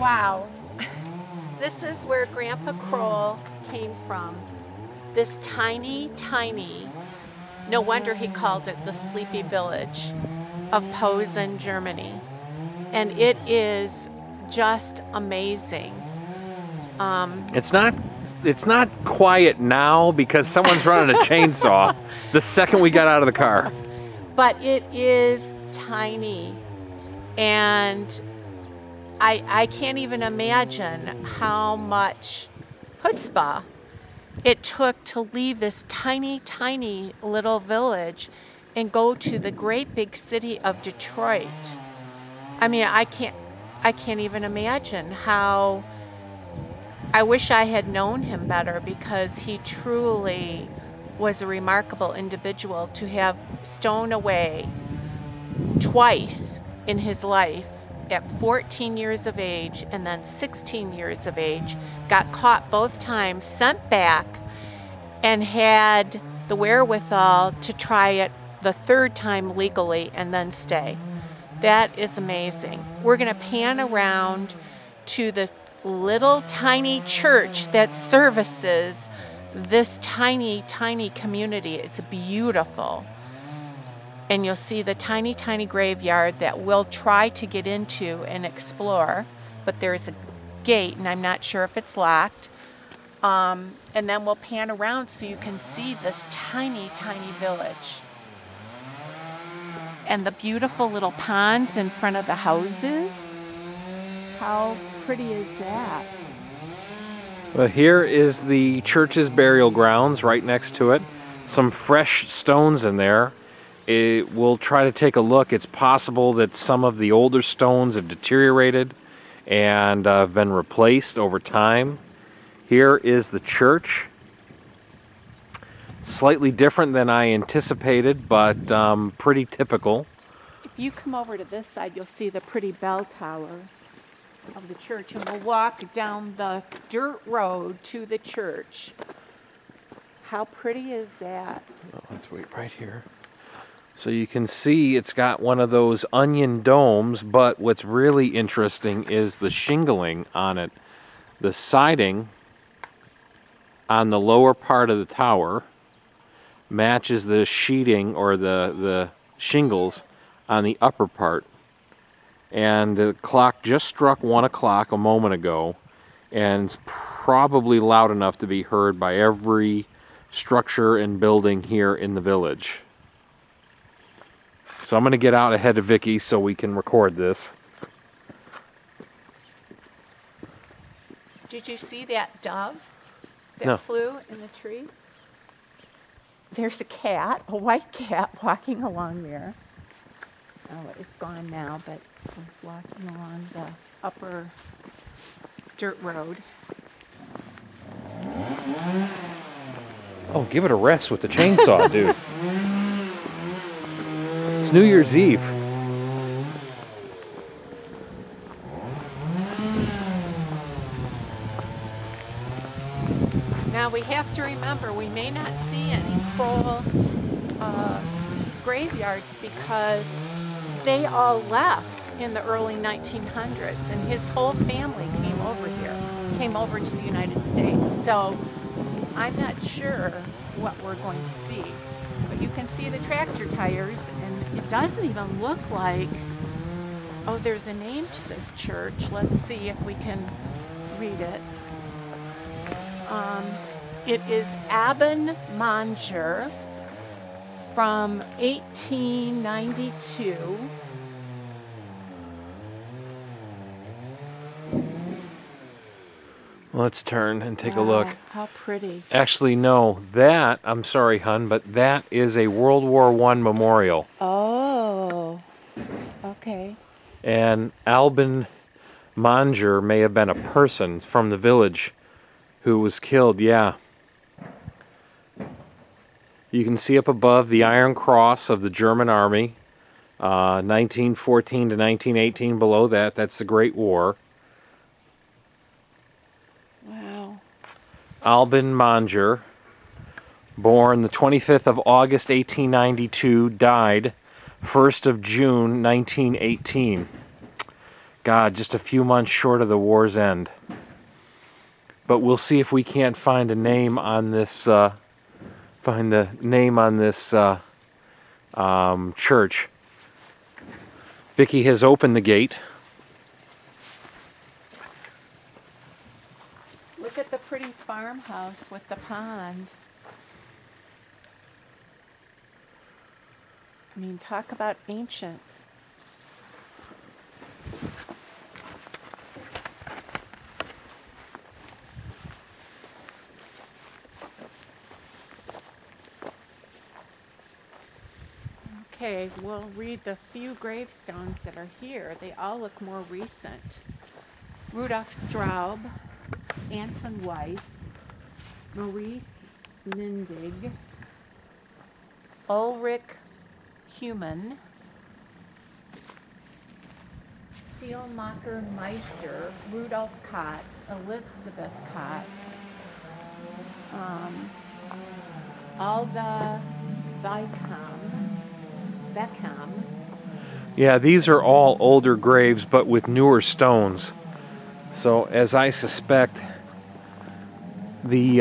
Wow. This is where Grandpa Kroll came from. This tiny, tiny, no wonder he called it the Sleepy Village of Posen, Germany. And it is just amazing. It's not quiet now because someone's running a chainsaw the second we got out of the car. But it is tiny. And I can't even imagine how much chutzpah it took to leave this tiny, tiny little village and go to the great big city of Detroit. I mean, I can't even imagine how. I wish I had known him better, because he truly was a remarkable individual to have stowed away twice in his life at 14 years of age and then 16 years of age, got caught both times, sent back, and had the wherewithal to try it the third time legally and then stay. That is amazing. We're going to pan around to the little tiny church that services this tiny, tiny community. It's beautiful. And you'll see the tiny, tiny graveyard that we'll try to get into and explore, but there's a gate and I'm not sure if it's locked. And then we'll pan around so you can see this tiny, tiny village. And the beautiful little ponds in front of the houses. How pretty is that? Well, here is the church's burial grounds right next to it. Some fresh stones in there. We'll try to take a look. It's possible that some of the older stones have deteriorated and have been replaced over time. Here is the church. Slightly different than I anticipated, but pretty typical. If you come over to this side, you'll see the pretty bell tower of the church, and we'll walk down the dirt road to the church. How pretty is that? Oh, let's wait right here. So you can see it's got one of those onion domes, but what's really interesting is the shingling on it. The siding on the lower part of the tower matches the sheeting or the shingles on the upper part. And the clock just struck 1 o'clock a moment ago, and it's probably loud enough to be heard by every structure and building here in the village. So I'm going to get out ahead of Vicki so we can record this. Did you see that dove that No. flew in the trees? There's a cat, a white cat, walking along there. Oh, it's gone now, but it's walking along the upper dirt road. Oh, give it a rest with the chainsaw, dude. It's New Year's Eve. Now we have to remember, we may not see any Kroll graveyards because they all left in the early 1900s, and his whole family came over here, came over to the United States. So I'm not sure what we're going to see, but you can see the tractor tires, and it doesn't even look like, oh, there's a name to this church. Let's see if we can read it. It is Abendmanger from 1892. Let's turn and take a look. How pretty. Actually, no, that, I'm sorry, hun, but that is a World War I memorial. Oh, okay. And Albin Manger may have been a person from the village who was killed, yeah. You can see up above the Iron Cross of the German Army, 1914 to 1918 below that. That's the Great War. Wow. Albin Manger, born the 25th of August 1892, died 1st of June 1918. God, just a few months short of the war's end. But we'll see if we can't find a name on this. Church. Vicki has opened the gate. Look at the pretty farmhouse with the pond. I mean, talk about ancient. Okay, we'll read the few gravestones that are here. They all look more recent. Rudolf Straub, Anton Weiss, Maurice Mindig, Ulrich Humann, Spielmacher Meister, Rudolf Kotz, Elizabeth Kotz, Alda Beckham. Yeah, these are all older graves, but with newer stones. So, as I suspect, the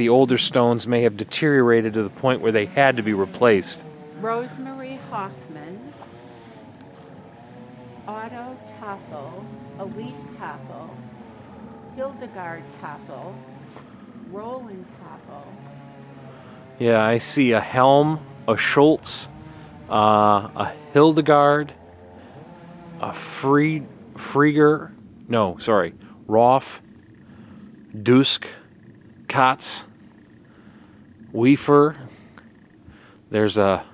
older stones may have deteriorated to the point where they had to be replaced. Rosemary Hoffman, Otto Toppel, Elise Toppel, Hildegard Toppel, Roland Toppel. Yeah, I see a Helm, a Schultz, a Hildegard, a Roth, Dusk, Kotz, Wefer. There's a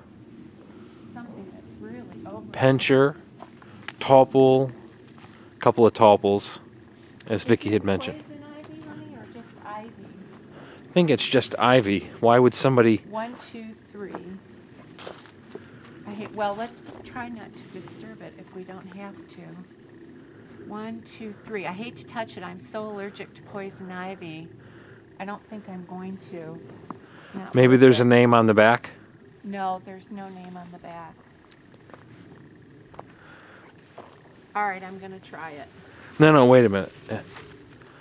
Something that's really over. Pencher, Toppel, a couple of Toppels, as Vicki had mentioned. Poison ivy, honey, or just ivy? I think it's just ivy. Why would somebody... 1, 2, 3. Well, let's try not to disturb it if we don't have to. 1, 2, 3. I hate to touch it. I'm so allergic to poison ivy. I don't think I'm going to. It's not Maybe worth there's it. a name on the back? No, there's no name on the back. All right, I'm going to try it. No, wait a minute.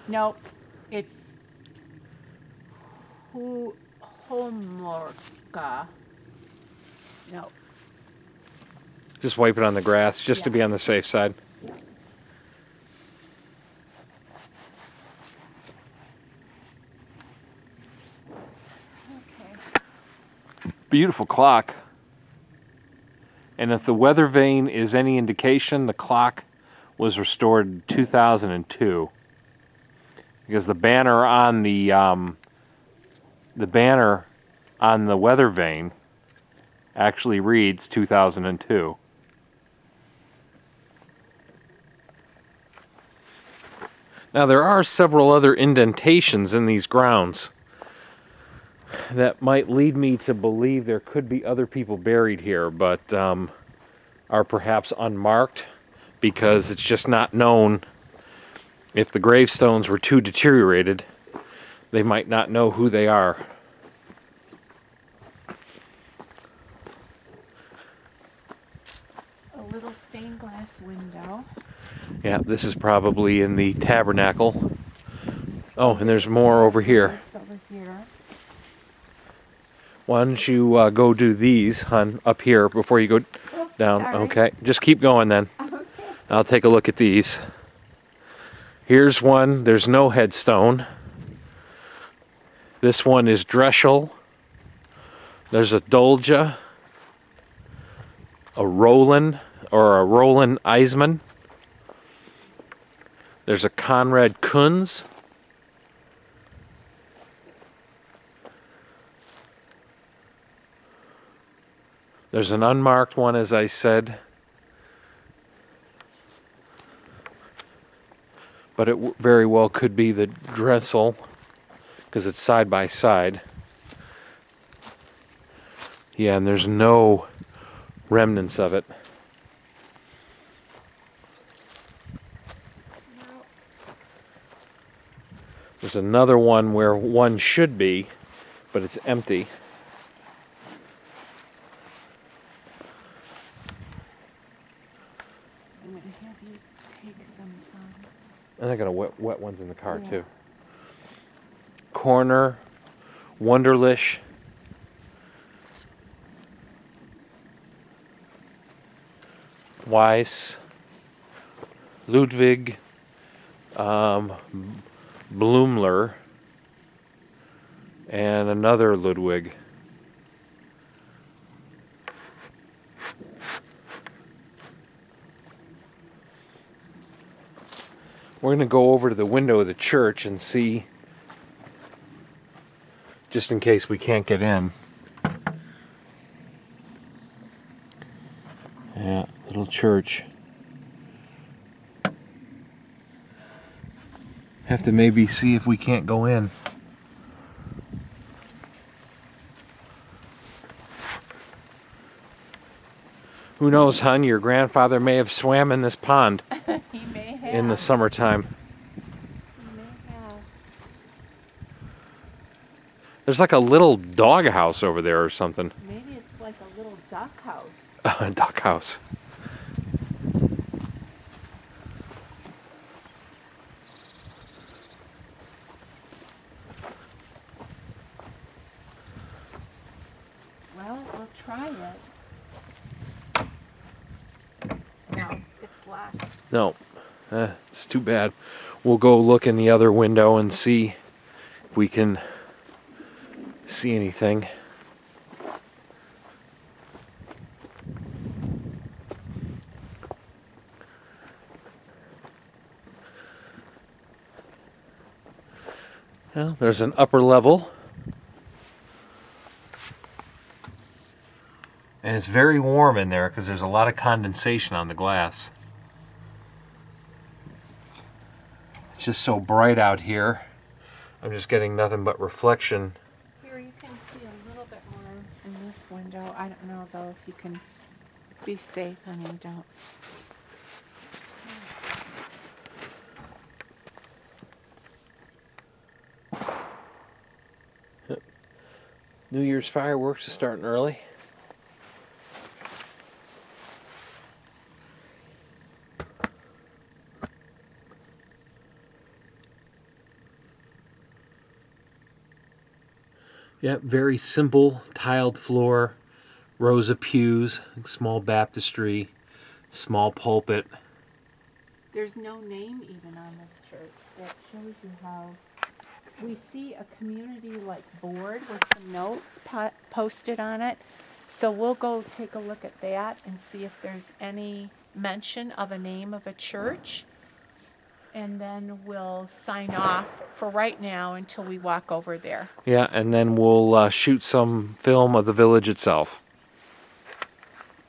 Nope, it's Homorka. No. Just wipe it on the grass, just to Yeah. be on the safe side. Okay. Beautiful clock. And if the weather vane is any indication, the clock was restored in 2002. Because the banner on the weather vane actually reads 2002. Now there are several other indentations in these grounds that might lead me to believe there could be other people buried here, but are perhaps unmarked because it's just not known. If the gravestones were too deteriorated, they might not know who they are. A little stained glass window. Yeah, this is probably in the tabernacle. Oh, and there's more over here. This over here. Why don't you go do these, hon, up here before you go down. Sorry. Okay, just keep going then. Okay. I'll take a look at these. Here's one. There's no headstone. This one is Dreschel. There's a Dolja. A Roland Eisman. There's a Konrad Kunz. There's an unmarked one, as I said. But it very well could be the Dressel, because it's side by side. Yeah, and there's no remnants of it. There's another one where one should be, but it's empty. And I got a wet ones in the car Yeah. too. Corner, Wunderlich. Weiss, Ludwig, Blumler, and another Ludwig. We're going to go over to the window of the church and see, just in case we can't get in. Yeah, little church. Have to maybe see if we can't go in. Who knows, hon? Your grandfather may have swam in this pond He may have. in the summertime. He may have. There's like a little dog house over there or something. Maybe it's like a little duck house. A duck house. Well, we'll try it. No, it's locked. No, it's too bad. We'll go look in the other window and see if we can see anything. Well, there's an upper level. And it's very warm in there because there's a lot of condensation on the glass. It's just so bright out here. I'm just getting nothing but reflection. Here you can see a little bit more in this window. I don't know though if you can be safe and you don't. New Year's fireworks is starting early. Yep, very simple tiled floor, rows of pews, small baptistry, small pulpit. There's no name even on this church. That shows you how we see a community like board with some notes posted on it. So we'll go take a look at that and see if there's any mention of a name of a church. And then we'll sign off for right now until we walk over there. Yeah, and then we'll shoot some film of the village itself.